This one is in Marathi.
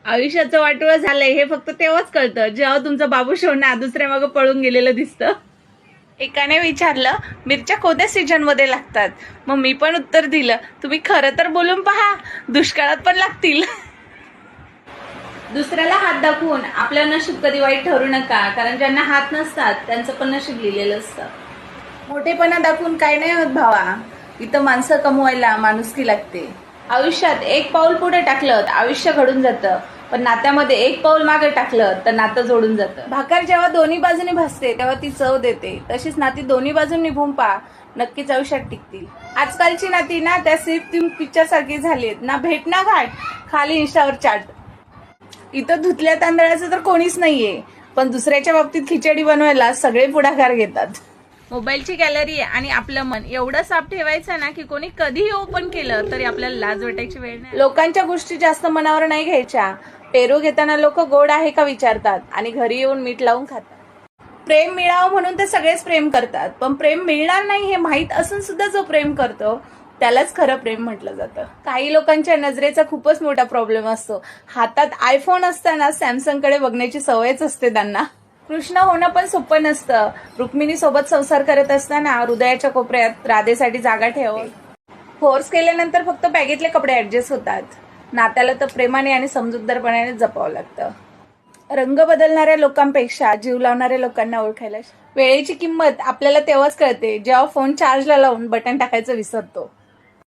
आयुष्याचं वाटोळं झालंय हे फक्त तेव्हाच कळतं जेव्हा तुमचं बाबू शोना दुसऱ्या मागं पळून गेलेलं दिसतं. एकाने विचारलं, मिरच्या कोणत्या सीजन मध्ये लागतात? मग मी पण उत्तर दिलं, तुम्ही खरं तर बोलून पहा, दुष्काळात पण लागतील. दुसऱ्याला हात दाखवून आपलं नशीब कधी वाईट ठरू नका, कारण ज्यांना हात नसतात त्यांचं पण नशीब लिहिलेलं असतं. मोठेपणा दाखवून काय नाही होत भावा, इथं माणसं कमवायला माणुसकी लागते. आयुष्यात एक पाऊल पुढे टाकलं तर आयुष्य घडून जातं, पण नात्यामध्ये एक पाऊल मागे टाकलं तर नातं जोडून जातं. भाकर जेव्हा दोन्ही बाजूनी भासते तेव्हा ती चव देते, तशीच नाती दोन्ही बाजूंनी निभून पहा, नक्कीच आयुष्यात टिकतील. आजकालची नाती ना त्या सिर्फ पिक्चर सारखी झालीत, ना भेट ना घाट, खाली इंस्टावर चाट. इथं धुतल्या तांदळाचं तर कोणीच नाहीये, पण दुसऱ्याच्या बाबतीत खिचडी बनवायला सगळे पुढाकार घेतात. मोबाईलची गॅलरी आणि आपलं मन एवढं साफ ठेवायचं ना की कोणी कधीही ओपन केलं तरी आपल्याला लाज वाटायची वेळ नाही. लोकांच्या गोष्टी जास्त मनावर नाही घ्यायच्या. पेरू घेताना लोक गोड आहे का विचारतात आणि घरी येऊन मीठ लावून खातात. प्रेम मिळावं म्हणून तर सगळेच प्रेम करतात, पण प्रेम मिळणार नाही हे माहीत असून सुद्धा जो प्रेम करतो त्यालाच खरं प्रेम म्हटलं जातं. काही लोकांच्या नजरेचा खूपच मोठा प्रॉब्लेम असतो. हातात आयफोन असताना सॅमसंगकडे बघण्याची सवयच असते त्यांना. कृष्ण होणं पण सोपं नसतं. रुक्मिणी सोबत संसार करत असताना हृदयाच्या कोपऱ्यात राधेसाठी जागा ठेव. फोर्स केल्यानंतर फक्त बॅगेतले कपडे ऍडजस्ट होतात. नात्याला तर प्रेमाने आणि समजूतदारपणाने जपावं लागतं. रंग बदलणाऱ्या लोकांपेक्षा जीव लावणाऱ्या लोकांना ओळखायला वेळेची किंमत आपल्याला तेव्हाच कळते जेव्हा फोन चार्जला लावून बटन टाकायचं विसरतो.